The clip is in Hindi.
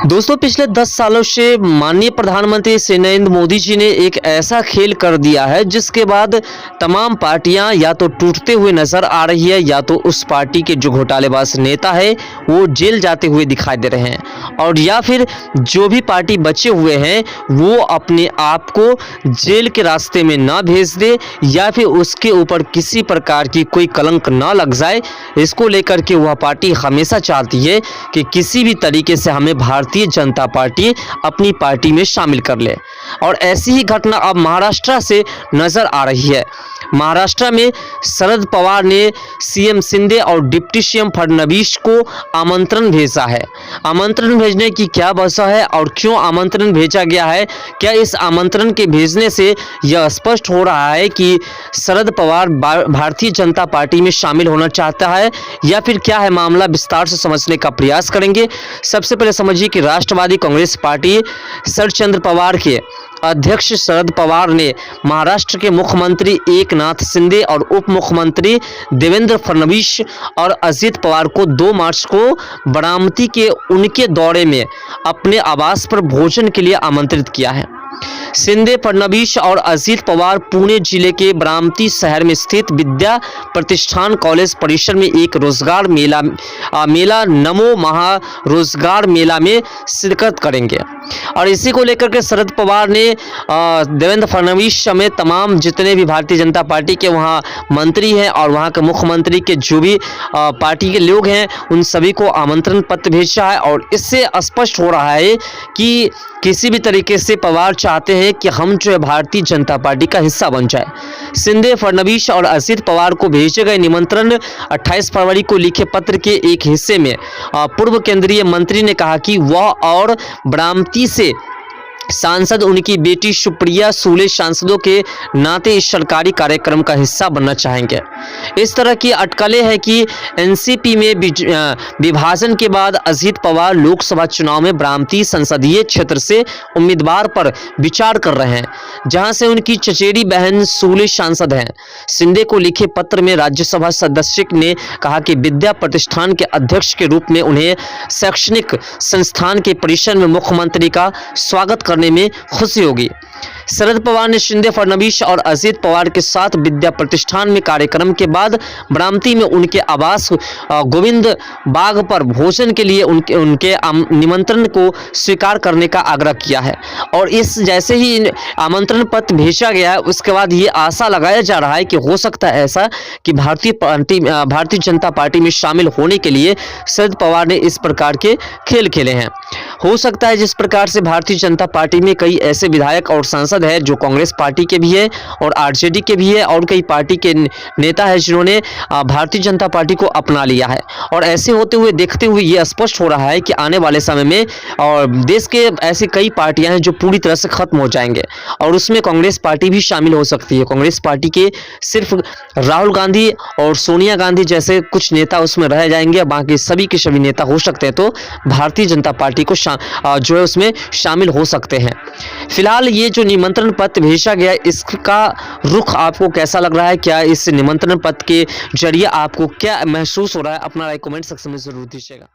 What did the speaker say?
दोस्तों पिछले 10 सालों से माननीय प्रधानमंत्री श्री नरेंद्र मोदी जी ने एक ऐसा खेल कर दिया है जिसके बाद तमाम पार्टियां या तो टूटते हुए नजर आ रही है या तो उस पार्टी के जो घोटालेबाज नेता है वो जेल जाते हुए दिखाई दे रहे हैं और या फिर जो भी पार्टी बचे हुए हैं वो अपने आप को जेल के रास्ते में ना भेज दे या फिर उसके ऊपर किसी प्रकार की कोई कलंक ना लग जाए। इसको लेकर के वह पार्टी हमेशा चाहती है कि किसी भी तरीके से हमें भारतीय जनता पार्टी अपनी पार्टी में शामिल कर ले और ऐसी ही घटना अब महाराष्ट्र से नजर आ रही है। महाराष्ट्र में शरद पवार ने सीएम शिंदे और डिप्टी सीएम फडणवीस को आमंत्रण भेजा है। आमंत्रण भेजने की क्या वजह है और क्यों आमंत्रण भेजा गया है? क्या इस आमंत्रण के भेजने से यह स्पष्ट हो रहा है कि शरद पवार भारतीय जनता पार्टी में शामिल होना चाहता है या फिर क्या है मामला? विस्तार से समझने का प्रयास करेंगे। सबसे पहले समझिए कि राष्ट्रवादी कांग्रेस पार्टी शरद पवार के अध्यक्ष शरद पवार ने महाराष्ट्र के मुख्यमंत्री एकनाथ शिंदे और उप मुख्यमंत्री देवेंद्र फडणवीस और अजित पवार को 2 मार्च को बारामती के उनके दौरे में अपने आवास पर भोजन के लिए आमंत्रित किया है। शिंदे, फडणवीस और अजित पवार पुणे जिले के बारामती शहर में स्थित विद्या प्रतिष्ठान कॉलेज परिसर में एक रोजगार मेला नमो महा रोजगार मेला में शिरकत करेंगे और इसी को लेकर के शरद पवार ने देवेंद्र फडणवीस समेत तमाम जितने भी भारतीय जनता पार्टी के वहाँ मंत्री हैं और वहाँ के मुख्यमंत्री के जो भी पार्टी के लोग हैं उन सभी को आमंत्रण पत्र भेजा है और इससे स्पष्ट हो रहा है कि किसी भी तरीके से पवार चाहते हैं कि हम जो है भारतीय जनता पार्टी का हिस्सा बन जाए। शिंदे, फडणवीस और अजित पवार को भेजे गए निमंत्रण 28 फरवरी को लिखे पत्र के एक हिस्से में पूर्व केंद्रीय मंत्री ने कहा कि वह और बारामती से सांसद उनकी बेटी सुप्रिया सूले सांसदों के नाते इस सरकारी कार्यक्रम का हिस्सा बनना चाहेंगे। इस तरह की अटकलें हैं कि एनसीपी में विभाजन के बाद अजित पवार लोकसभा चुनाव में बारामती संसदीय क्षेत्र से उम्मीदवार पर विचार कर रहे हैं जहां से उनकी चचेरी बहन सूले सांसद हैं। शिंदे को लिखे पत्र में राज्यसभा सदस्य ने कहा कि विद्या प्रतिष्ठान के अध्यक्ष के रूप में उन्हें शैक्षणिक संस्थान के परिसर में मुख्यमंत्री का स्वागत करने में खुशी होगी। शरद पवार ने शिंदे, फडणवीस और अजित पवार के साथ विद्या प्रतिष्ठान में कार्यक्रम के बाद बारामती में उनके आवास गोविंद बाग पर भोजन के लिए उनके निमंत्रण को स्वीकार करने का आग्रह किया है और इस जैसे ही आमंत्रण पत्र भेजा गया है उसके बाद ये आशा लगाया जा रहा है कि हो सकता है ऐसा कि भारतीय जनता पार्टी में शामिल होने के लिए शरद पवार ने इस प्रकार के खेल खेले हैं। हो सकता है जिस प्रकार से भारतीय जनता पार्टी में कई ऐसे विधायक और सांसद है जो कांग्रेस पार्टी के भी है और आरजेडी के भी है और कई पार्टी के नेता है जिन्होंने भारतीय जनता पार्टी को अपना लिया है और ऐसे होते हुए देखते हुए ये स्पष्ट हो रहा है कि आने वाले समय में और देश के ऐसी कई पार्टियां हैं जो पूरी तरह से खत्म हो जाएंगे और उसमें कांग्रेस पार्टी भी शामिल हो सकती है। कांग्रेस पार्टी के सिर्फ राहुल गांधी और सोनिया गांधी जैसे कुछ नेता उसमें रह जाएंगे, बाकी सभी के सभी नेता हो सकते हैं तो भारतीय जनता पार्टी को जो है उसमें शामिल हो सकते हैं। फिलहाल ये जो निमंत्रण पत्र भेजा गया इसका रुख आपको कैसा लग रहा है? क्या इस निमंत्रण पत्र के जरिए आपको क्या महसूस हो रहा है? अपना राय कमेंट सेक्शन में जरूर दीजिएगा।